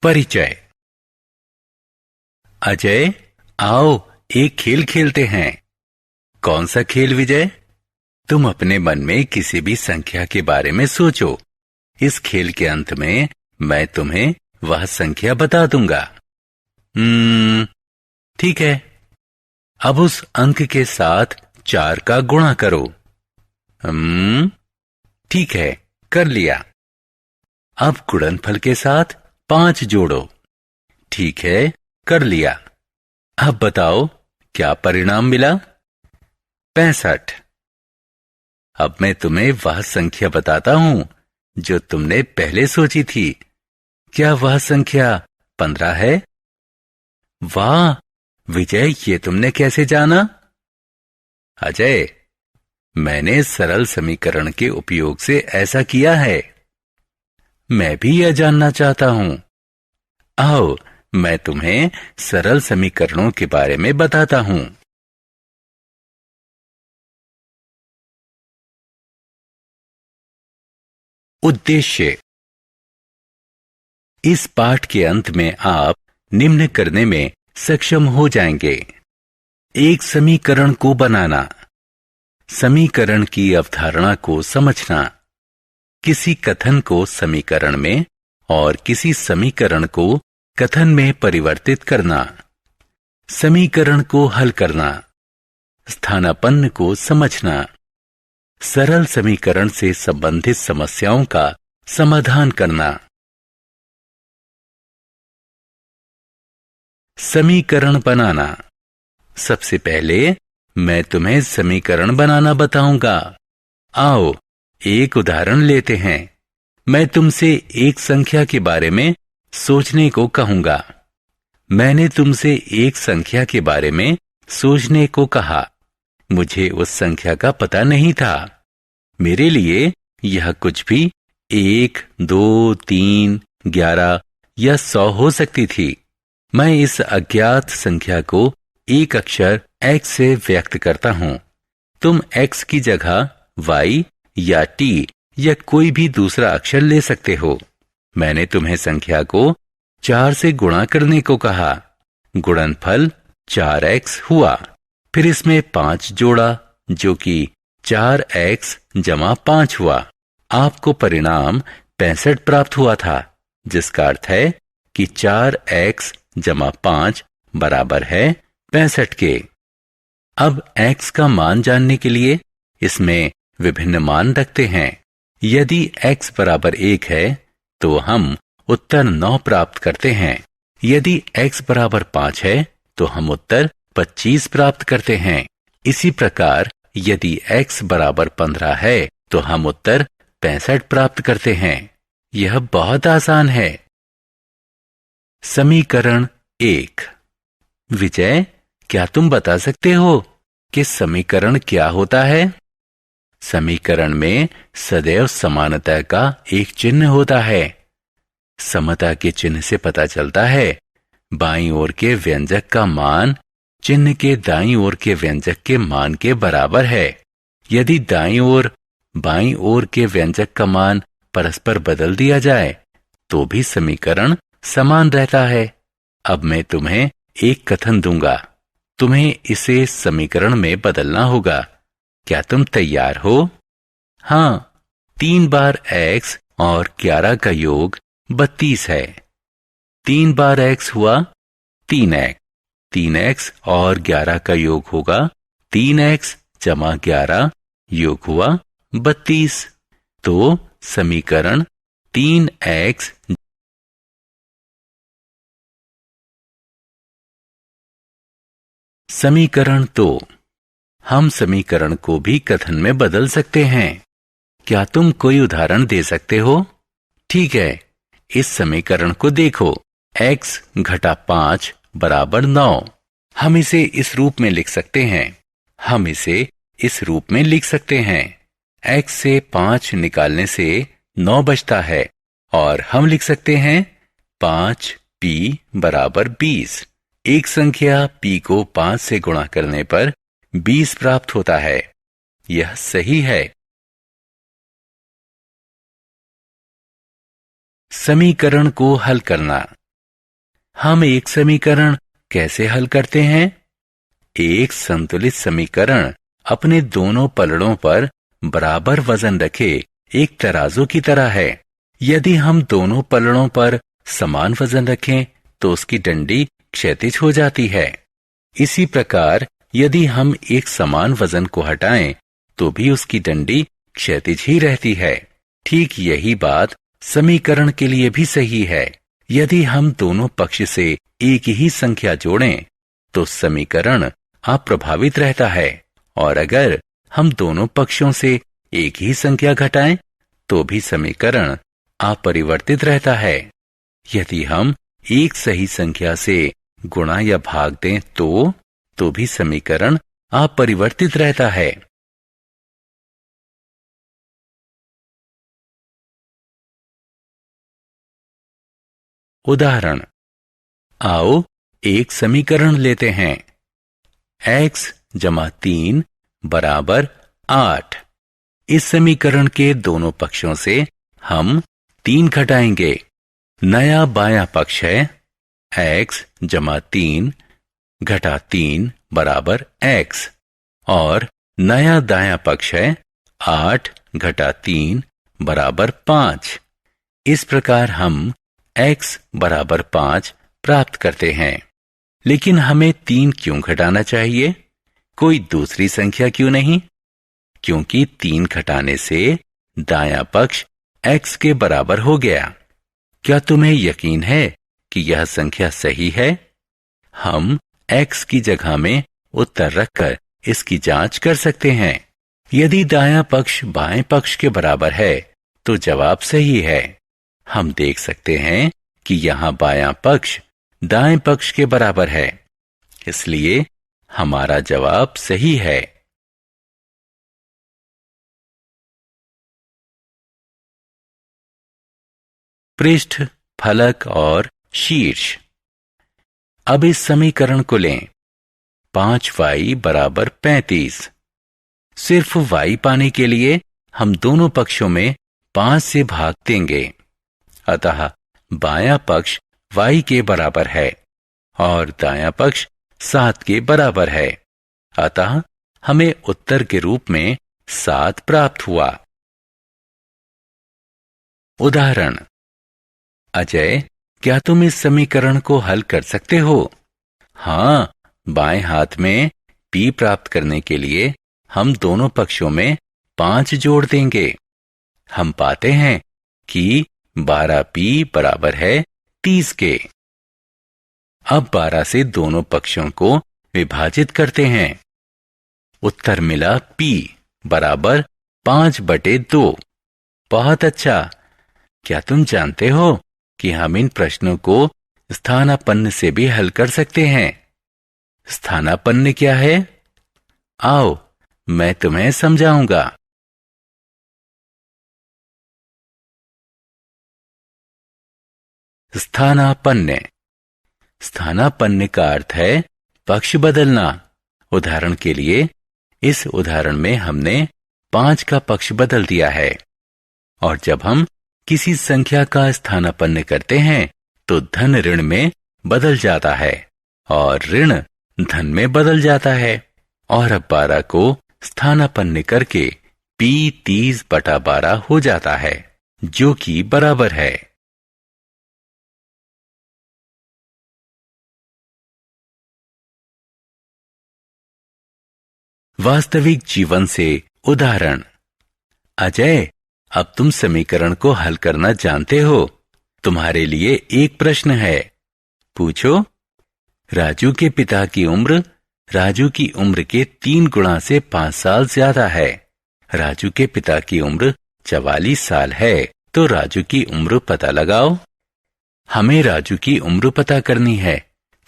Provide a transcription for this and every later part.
परिचय। अजय, आओ एक खेल खेलते हैं। कौन सा खेल विजय? तुम अपने मन में किसी भी संख्या के बारे में सोचो। इस खेल के अंत में मैं तुम्हें वह संख्या बता दूंगा। ठीक है। अब उस अंक के साथ 4 का गुणा करो। ठीक है, कर लिया। अब गुणनफल के साथ 5 जोड़ो। ठीक है, कर लिया। अब बताओ क्या परिणाम मिला? 65। अब मैं तुम्हें वह संख्या बताता हूं जो तुमने पहले सोची थी। क्या वह संख्या 15 है? वाह विजय, ये तुमने कैसे जाना? अजय, मैंने सरल समीकरण के उपयोग से ऐसा किया है। मैं भी यह जानना चाहता हूं। आओ मैं तुम्हें सरल समीकरणों के बारे में बताता हूं। उद्देश्य। इस पाठ के अंत में आप निम्न करने में सक्षम हो जाएंगे। एक समीकरण को बनाना, समीकरण की अवधारणा को समझना, किसी कथन को समीकरण में और किसी समीकरण को कथन में परिवर्तित करना, समीकरण को हल करना, स्थानापन्न को समझना, सरल समीकरण से संबंधित समस्याओं का समाधान करना। समीकरण बनाना। सबसे पहले मैं तुम्हें समीकरण बनाना बताऊंगा। आओ एक उदाहरण लेते हैं। मैं तुमसे एक संख्या के बारे में सोचने को कहूंगा। मैंने तुमसे एक संख्या के बारे में सोचने को कहा। मुझे उस संख्या का पता नहीं था। मेरे लिए यह कुछ भी 1, 2, 3, 11 या 100 हो सकती थी। मैं इस अज्ञात संख्या को एक अक्षर x से व्यक्त करता हूं। तुम x की जगह y या t या कोई भी दूसरा अक्षर ले सकते हो। मैंने तुम्हें संख्या को 4 से गुणा करने को कहा। गुणनफल 4x हुआ। फिर इसमें 5 जोड़ा जो कि 4x + 5 हुआ। आपको परिणाम 65 प्राप्त हुआ था, जिसका अर्थ है कि 4x + 5 बराबर है 65 के। अब x का मान जानने के लिए इसमें विभिन्न मान रखते हैं। यदि x बराबर 1 है तो हम उत्तर 9 प्राप्त करते हैं। यदि x बराबर 5 है तो हम उत्तर 25 प्राप्त करते हैं। इसी प्रकार यदि x बराबर 15 है तो हम उत्तर 65 प्राप्त करते हैं। यह बहुत आसान है। समीकरण 1। विजय, क्या तुम बता सकते हो कि समीकरण क्या होता है? समीकरण में सदैव समानता का एक चिन्ह होता है। समता के चिन्ह से पता चलता है बाईं ओर के व्यंजक का मान चिन्ह के दाईं ओर के व्यंजक के मान के बराबर है। यदि दाईं ओर बाईं ओर के व्यंजक का मान परस्पर बदल दिया जाए तो भी समीकरण समान रहता है। अब मैं तुम्हें एक कथन दूंगा। तुम्हें इसे समीकरण में बदलना होगा। क्या तुम तैयार हो? हाँ, 3 बार x और 11 का योग 32 है। 3 बार x हुआ 3x। 3x और 11 का योग होगा 3x + 11 योग हुआ 32। तो समीकरण 3x। समीकरण 2। हम समीकरण को भी कथन में बदल सकते हैं। क्या तुम कोई उदाहरण दे सकते हो? ठीक है, इस समीकरण को देखो। x - 5 = 9। हम इसे इस रूप में लिख सकते हैं। x से 5 निकालने से 9 बचता है और हम लिख सकते हैं 5p = 20। एक संख्या p को 5 से गुणा करने पर 20 प्राप्त होता है। यह सही है। समीकरण को हल करना। हम एक समीकरण कैसे हल करते हैं? एक संतुलित समीकरण अपने दोनों पलड़ों पर बराबर वजन रखे एक तराजू की तरह है। यदि हम दोनों पलड़ों पर समान वजन रखें तो उसकी डंडी क्षैतिज हो जाती है। इसी प्रकार यदि हम एक समान वजन को हटाएं तो भी उसकी डंडी क्षैतिज ही रहती है। ठीक यही बात समीकरण के लिए भी सही है। यदि हम दोनों पक्ष से एक ही संख्या जोड़ें तो समीकरण अप्रभावित रहता है, और अगर हम दोनों पक्षों से एक ही संख्या घटाएं तो भी समीकरण अपरिवर्तित रहता है। यदि हम एक सही संख्या से गुणा या भाग दें तो भी समीकरण अपरिवर्तित रहता है। उदाहरण, आओ एक समीकरण लेते हैं। x जमा 3 बराबर 8। इस समीकरण के दोनों पक्षों से हम 3 घटाएंगे। नया बायां पक्ष है x जमा 3 घटा 3 बराबर x, और नया दायां पक्ष है 8 घटा 3 बराबर 5। इस प्रकार हम x बराबर 5 प्राप्त करते हैं। लेकिन हमें 3 क्यों घटाना चाहिए? कोई दूसरी संख्या क्यों नहीं? क्योंकि 3 घटाने से दायां पक्ष x के बराबर हो गया। क्या तुम्हें यकीन है कि यह संख्या सही है? हम x की जगह में उत्तर रखकर इसकी जांच कर सकते हैं। यदि दायां पक्ष बाएं पक्ष के बराबर है तो जवाब सही है। हम देख सकते हैं कि यहां बायां पक्ष दाएं पक्ष के बराबर है, इसलिए हमारा जवाब सही है। पृष्ठ, फलक और शीर्ष। अब इस समीकरण को लें। 5y बराबर 35। सिर्फ y पाने के लिए हम दोनों पक्षों में 5 से भाग देंगे। अतः बायां पक्ष y के बराबर है और दायां पक्ष 7 के बराबर है। अतः हमें उत्तर के रूप में 7 प्राप्त हुआ। उदाहरण, अजय, क्या तुम इस समीकरण को हल कर सकते हो? हाँ, बाएं हाथ में p प्राप्त करने के लिए हम दोनों पक्षों में 5 जोड़ देंगे। हम पाते हैं कि 12p बराबर है 30 के। अब 12 से दोनों पक्षों को विभाजित करते हैं। उत्तर मिला p बराबर 5/2। बहुत अच्छा। क्या तुम जानते हो कि हम इन प्रश्नों को स्थानापन्न से भी हल कर सकते हैं? स्थानापन्न क्या है? आओ मैं तुम्हें समझाऊंगा। स्थानापन्न। स्थानापन्न का अर्थ है पक्ष बदलना। उदाहरण के लिए इस उदाहरण में हमने 5 का पक्ष बदल दिया है, और जब हम किसी संख्या का स्थानापन्न करते हैं तो धन ऋण में बदल जाता है और ऋण धन में बदल जाता है। और अब 12 को स्थानापन्न करके p 30/12 हो जाता है, जो कि बराबर है। वास्तविक जीवन से उदाहरण। अजय, अब तुम समीकरण को हल करना जानते हो। तुम्हारे लिए एक प्रश्न है, पूछो। राजू के पिता की उम्र राजू की उम्र के 3 गुणा से 5 साल ज्यादा है। राजू के पिता की उम्र 44 साल है, तो राजू की उम्र पता लगाओ। हमें राजू की उम्र पता करनी है,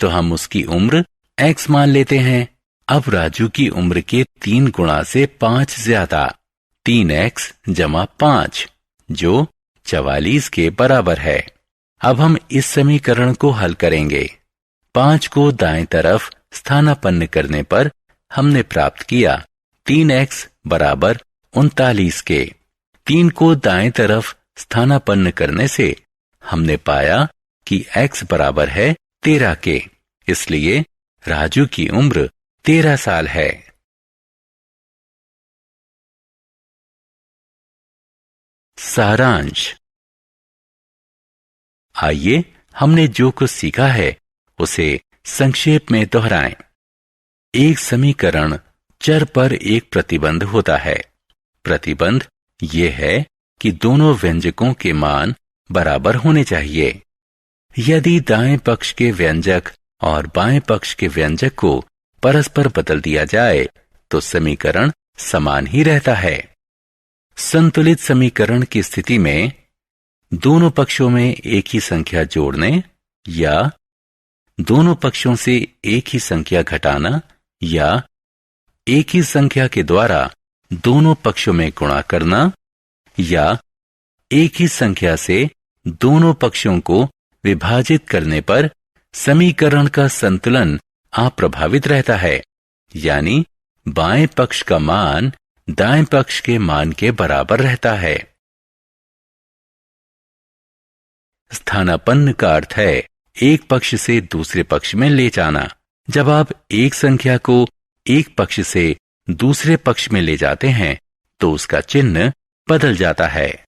तो हम उसकी उम्र x मान लेते हैं। अब राजू की उम्र के 3 गुणा से 5 ज्यादा 3x जमा 5, जो 44 के बराबर है। अब हम इस समीकरण को हल करेंगे। 5 को दाएं तरफ स्थानापन्न करने पर हमने प्राप्त किया 3x बराबर 39 के। 3 को दाएं तरफ स्थानापन्न करने से हमने पाया कि x बराबर है 13 के, इसलिए राजू की उम्र 13 साल है। सारांश। आइए हमने जो कुछ सीखा है उसे संक्षेप में दोहराएं। एक समीकरण चर पर एक प्रतिबंध होता है। प्रतिबंध ये है कि दोनों व्यंजकों के मान बराबर होने चाहिए। यदि दाएं पक्ष के व्यंजक और बाएं पक्ष के व्यंजक को परस्पर बदल दिया जाए तो समीकरण समान ही रहता है। संतुलित समीकरण की स्थिति में दोनों पक्षों में एक ही संख्या जोड़ने या दोनों पक्षों से एक ही संख्या घटाना या एक ही संख्या के द्वारा दोनों पक्षों में गुणा करना या एक ही संख्या से दोनों पक्षों को विभाजित करने पर समीकरण का संतुलन अप्रभावित रहता है, यानी बाएं पक्ष का मान दाएं पक्ष के मान के बराबर रहता है। स्थानापन्न का अर्थ है एक पक्ष से दूसरे पक्ष में ले जाना। जब आप एक संख्या को एक पक्ष से दूसरे पक्ष में ले जाते हैं तो उसका चिन्ह बदल जाता है।